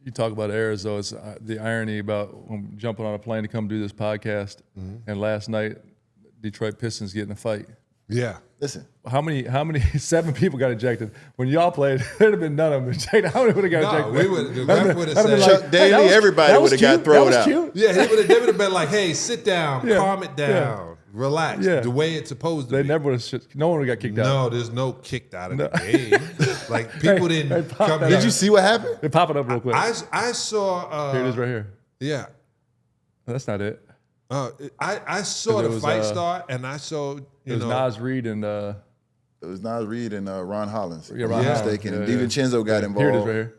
You talk about errors, though. It's the irony about jumping on a plane to come do this podcast, and last night, Detroit Pistons get in a fight. Yeah. Listen. How many? 7 people got ejected. When y'all played, there'd have been none of them ejected. How many would have got ejected? We would. The ref would have said, Chuck Daly, everybody would have got thrown out. Cute. yeah, they would have been like, hey, sit down, calm it down, relax, the way it's supposed to They be. never would have. No one would have got kicked out. No, there's no kicked out of the game. Like people didn't come. Did you see what happened? They pop it up real quick. I saw. Here it is, right here. Yeah. That's not it. I saw the fight start, and I saw It was Nas Reed and. It was Nas Reed and Ron Hollins. Yeah, Ron If I'm Hollins. mistaken. Yeah, DiVincenzo got involved. Here it is, right here.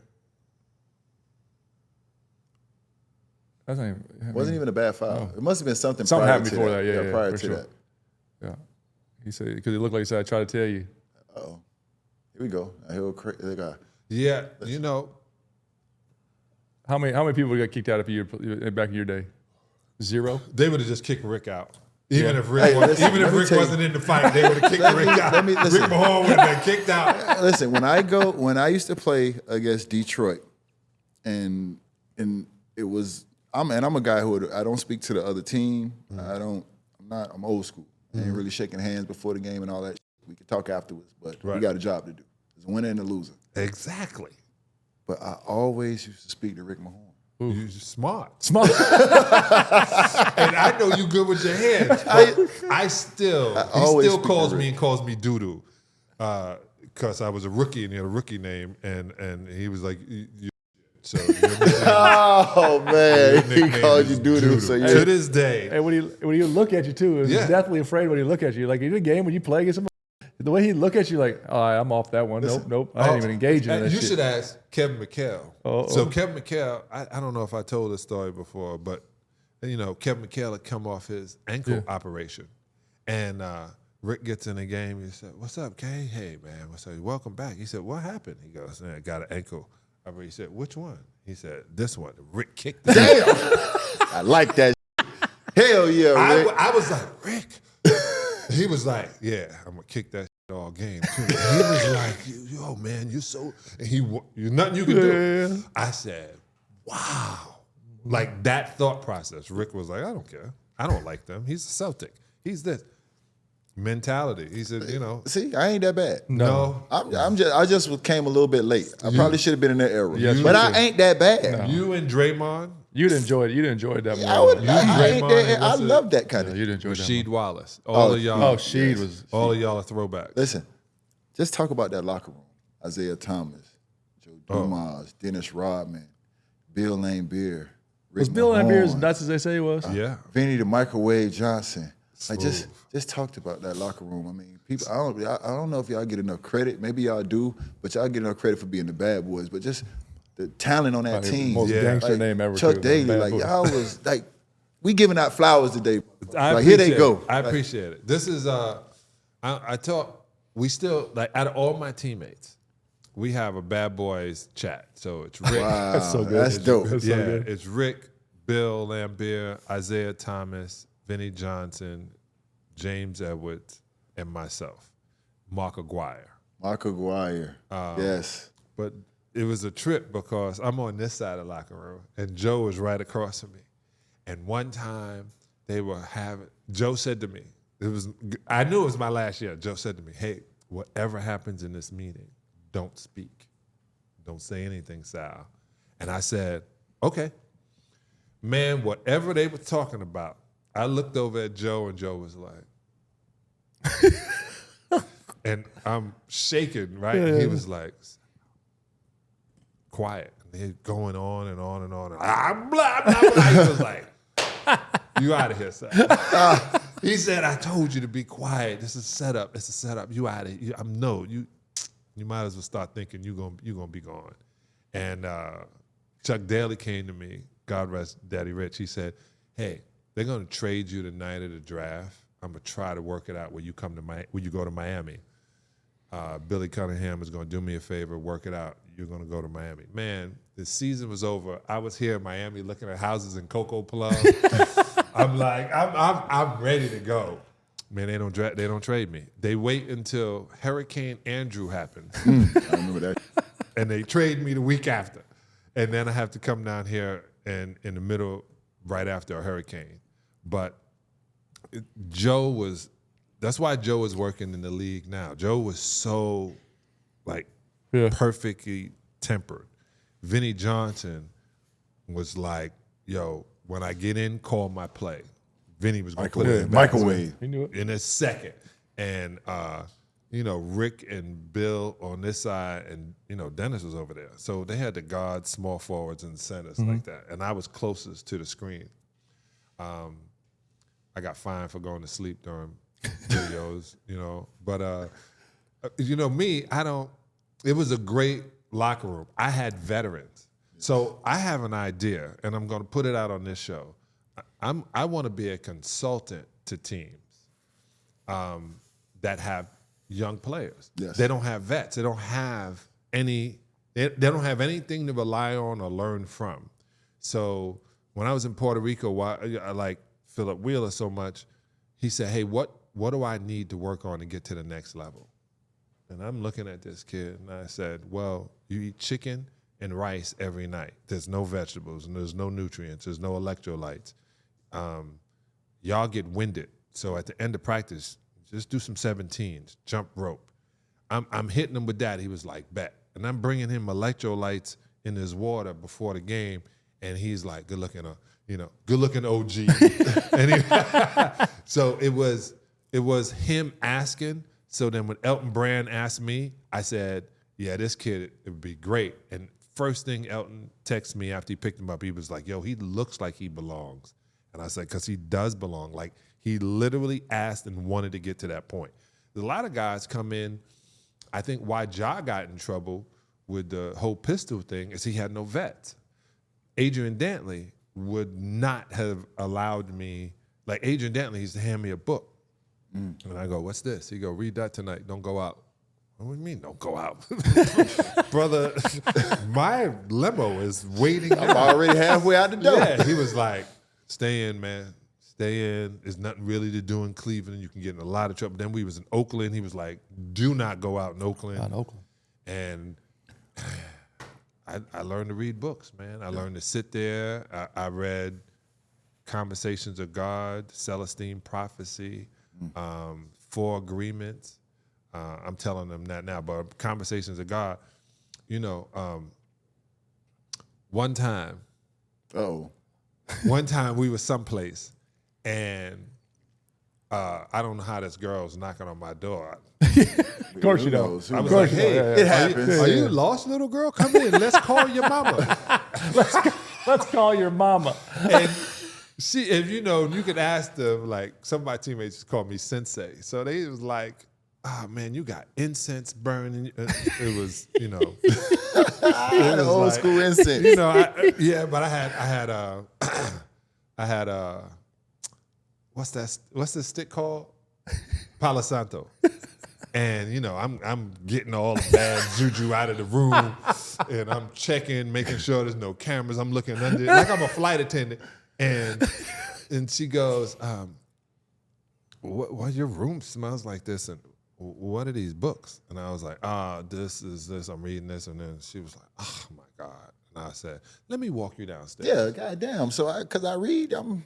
That's not even, Wasn't even a bad foul. It must have been something Something prior happened to before that. that. Yeah, prior for to sure. that. Yeah. He said, because it looked like he said, I tried to tell you. Oh, here we go. I hear they got. Yeah, you know. How many people got kicked out if you back in your day? 0? They would have just kicked Rick out. Even if Rick, Hey, listen, even if let me Rick tell you- wasn't in the fight, they would have kicked Rick out. Rick listen. Mahone would have been kicked out. Listen, when I used to play against Detroit, and it was I'm a guy I don't speak to the other team. I'm old school. I ain't really shaking hands before the game and all that. We can talk afterwards, but we got a job to do. There's a winner and a loser. Exactly. But I always used to speak to Rick Mahone. You're smart. Smart. And I know you good with your hands. He still calls me doo-doo. Because I was a rookie and he had a rookie name, and he was like, so Oh man, he called you doo-doo. So to this day. And when he look at you too, he's definitely afraid when he look at you. Like in a game when you play against him, the way he look at you, like, all right, I'm off that one. Nope. I didn't even engage in that You shit. should ask Kevin McHale. Uh-oh. So Kevin McHale, I don't know if I told this story before, but Kevin McHale had come off his ankle operation, and Rick gets in the game. He said, "What's up, Kay? Hey man, what's up? Welcome back." He said, "What happened?" He goes, "I got an ankle." He said, "Which one?" He said, "This one." Rick kicked it. damn, I like that. Hell yeah, Rick. I was like, Rick. He was like, "Yeah, I'm gonna kick that shit all game too." He was like, "Yo, man, you're so," and you're nothing you can do. I said, "Wow." Like that thought process. Rick was like, "I don't care. I don't like them. He's a Celtic. He's this mentality." He said, See, I ain't that bad. no. I just came a little bit late. I probably should have been in that era. Yes, but you I ain't that bad. You and Draymond, You'd enjoy it. You'd enjoy that more. I ain't Draymond, that. and I what's it? love that kind of. You'd enjoy that Rasheed more. Wallace, all of y'all. Oh, Sheed was. All of y'all are throwbacks. Listen, just talk about that locker room. Isaiah Thomas, Joe Dumas, Dennis Rodman, Bill Laimbeer, Rick Was Bill Laimbeer as Mahone, nuts as they say he was? Yeah. Vinny the Microwave Johnson. Like Smooth. just talked about that locker room. I mean, people. I don't know if y'all get enough credit. Maybe y'all do, but y'all get enough credit for being the bad boys. But just the talent on that team. Most gangster name ever. Chuck too, Daly, Bad like Boys. y'all was like, we giving out flowers today. I Like here they appreciate go. it. I appreciate it. This is I thought we still like out of all my teammates, we have a bad boys chat. So it's Rick. Wow, That's so good. That's dope. That's so Yeah, good. it's Rick, Bill Laimbeer, Isaiah Thomas, Vinny Johnson, James Edwards, and myself, Mark Aguirre. Mark Aguirre. Yes. But it was a trip because I'm on this side of the locker room and Joe was right across from me. And one time Joe said to me, I knew it was my last year. Joe said to me, "Hey, whatever happens in this meeting, don't speak. Don't say anything, Sal." And I said, "Okay." Man, whatever they were talking about, I looked over at Joe and Joe was like, and I'm shaking, right? And he was like, quiet. And they're going on and on and on. And blah, blah, blah. He was like, "You out of here, son." He said, "I told you to be quiet. This is setup. It's a setup. You out of here. You might as well start thinking you're gonna be gone." And Chuck Daly came to me, God rest Daddy Rich. He said, "Hey, they're gonna trade you the night of the draft. I'm gonna try to work it out when you go to Miami. Billy Cunningham is gonna do me a favor, work it out. You're gonna go to Miami." Man, the season was over. I was here in Miami looking at houses in Cocoa Plum. I'm like, I'm ready to go. Man, they don't trade me. They wait until Hurricane Andrew happens. I remember that. And they trade me the week after. And then I have to come down here and in the middle, right after a hurricane. But that's why Joe is working in the league now. Joe was so perfectly tempered. Vinny Johnson was like, yo, when I get in, call my play. Vinny was going to put it in microwave in a second. And, Rick and Bill on this side, and, Dennis was over there. So they had to guard small forwards and centers like that. And I was closest to the screen. I got fined for going to sleep during videos, But, me, it was a great locker room. I had veterans. So I have an idea, and I'm going to put it out on this show. I want to be a consultant to teams that have young players. Yes. They don't have vets. They don't have they don't have anything to rely on or learn from. So when I was in Puerto Rico, why I like Philip Wheeler so much, he said, hey, what do I need to work on to get to the next level? And I'm looking at this kid, and I said, well, you eat chicken and rice every night. There's no vegetables, and there's no nutrients. There's no electrolytes. Y'all get winded. So at the end of practice, just do some 17s, jump rope. I'm hitting him with that. He was like, bet. And I'm bringing him electrolytes in his water before the game, and he's like, good looking OG. And so it was him asking. So then when Elton Brand asked me, I said, yeah, this kid, it would be great. And first thing Elton texted me after he picked him up, he was like, yo, he looks like he belongs. And I said, because he does belong. Like, he literally asked and wanted to get to that point. A lot of guys come in, I think why Ja got in trouble with the whole pistol thing is he had no vets. Adrian Dantley would not have allowed me, like Adrian Dantley used to hand me a book. And I go, what's this? He go, read that tonight, don't go out. What do you mean, don't go out? Brother, my limo is waiting. I'm already halfway out the door. Yeah, he was like, stay in, man. Stay in. There's nothing really to do in Cleveland. You can get in a lot of trouble. Then we was in Oakland. He was like, do not go out in Oakland. Not in Oakland. And I learned to read books, man. I learned to sit there. I read Conversations of God, Celestine Prophecy, Four Agreements. I'm telling them that now, but Conversations of God, one time we were someplace, and I don't know how this girl was knocking on my door. Of course you don't. I was like, hey, it happens. Are you lost, little girl? Come in. Let's call your mama. Let's call your mama. And she, if you could ask them, like, some of my teammates called me sensei. So they was like, oh, man, you got incense burning. It was, old school incense. But I had what's this stick called? Palo Santo. And, I'm getting all the bad juju out of the room, and I'm checking, making sure there's no cameras. I'm looking under, like I'm a flight attendant. And she goes, what your room smells like this, and what are these books? And I was like, this is this, I'm reading this. And then she was like, oh my God. And I said, let me walk you downstairs. Yeah, goddamn. So because I read, I'm.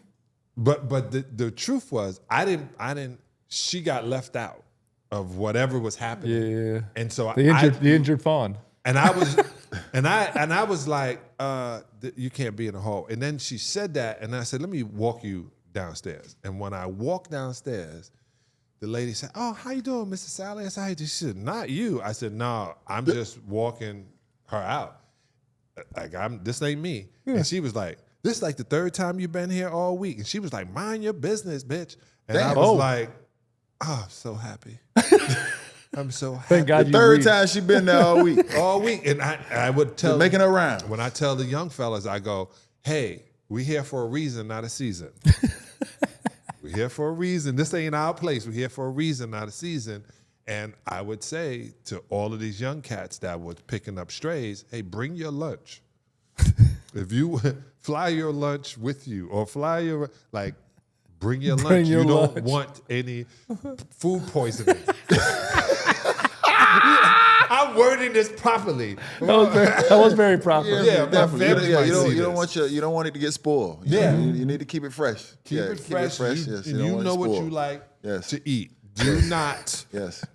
But the truth was, I didn't. She got left out of whatever was happening. Yeah. And so the injured fawn. And I was, and I was like, you can't be in the hall. And then she said that, and I said, let me walk you downstairs. And when I walked downstairs, the lady said, oh, how you doing, Mr. Salley? I said, how you doing? She said, not you. I said, no, I'm just walking her out. Like, this ain't me. Yeah. And she was like, this is like the third time you've been here all week. And she was like, mind your business, bitch. And I was like, oh, I'm so happy. I'm so happy. Thank God the third time she been there all week. All week. And I would tell. Making her round. When I tell the young fellas, I go, hey, we here for a reason, not a season. We're here for a reason. This ain't our place. We're here for a reason, not a season. And I would say to all of these young cats that were picking up strays, hey, bring your lunch. If you fly your lunch with you, or fly your, bring your lunch. You don't want any food poisoning. I'm I'm wording this properly. That was very proper. Yeah, definitely. family might see You don't want it to get spoiled. You need to keep it fresh. Keep it fresh. Yes, You know what you like to eat. Do not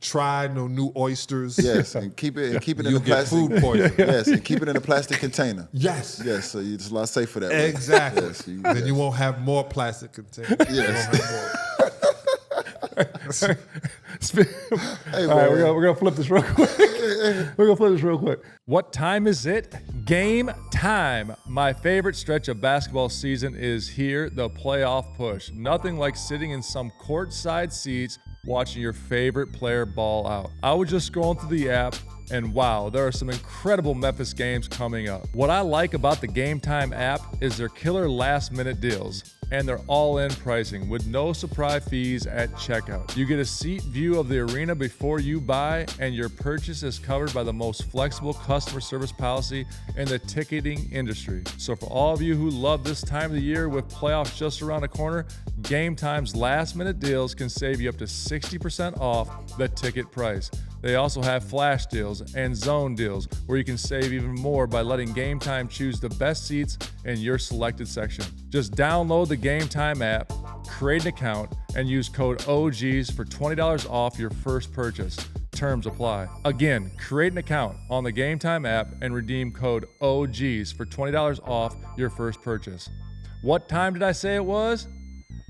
try no new oysters. Yes, and keep it in a plastic. Food poisoning. Yes, and keep it in a plastic container. Yes. Yes, so it's a lot safer that way. Exactly. Yes, then you won't have more plastic containers. Yes. All right, we're gonna flip this real quick. What time is it? Game time. My favorite stretch of basketball season is here, the playoff push. Nothing like sitting in some courtside seats watching your favorite player ball out. I was just scrolling through the app, and wow, there are some incredible Memphis games coming up. What I like about the Game Time app is their killer last-minute deals and their all-in pricing with no surprise fees at checkout. You get a seat view of the arena before you buy, and your purchase is covered by the most flexible customer service policy in the ticketing industry. So for all of you who love this time of the year with playoffs just around the corner, Game Time's last-minute deals can save you up to 60% off the ticket price. They also have flash deals and zone deals where you can save even more by letting Game Time choose the best seats in your selected section. Just download the Game Time app, create an account, and use code OGs for $20 off your first purchase. Terms apply. Again, create an account on the Game Time app and redeem code OGs for $20 off your first purchase. What time did I say it was?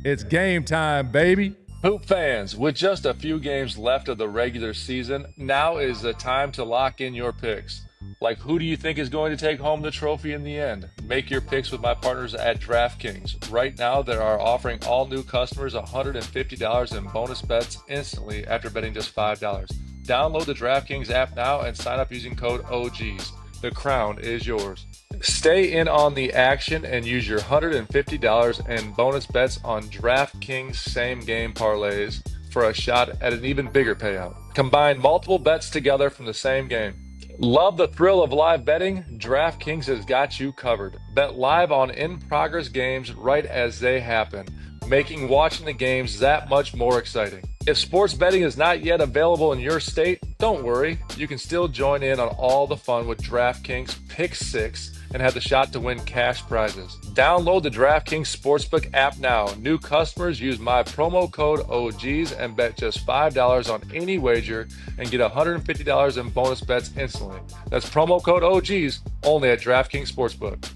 It's game time, baby. Hoop fans, with just a few games left of the regular season, now is the time to lock in your picks. Like, who do you think is going to take home the trophy in the end? Make your picks with my partners at DraftKings. Right now, they are offering all new customers $150 in bonus bets instantly after betting just $5. Download the DraftKings app now and sign up using code OGs. The crown is yours. Stay in on the action and use your $150 in bonus bets on DraftKings same-game parlays for a shot at an even bigger payout. Combine multiple bets together from the same game. Love the thrill of live betting? DraftKings has got you covered. Bet live on in-progress games right as they happen, making watching the games that much more exciting. If sports betting is not yet available in your state, don't worry. You can still join in on all the fun with DraftKings Pick 6 and have the shot to win cash prizes. Download the DraftKings Sportsbook app now. New customers use my promo code OGs and bet just $5 on any wager and get $150 in bonus bets instantly. That's promo code OGs only at DraftKings Sportsbook.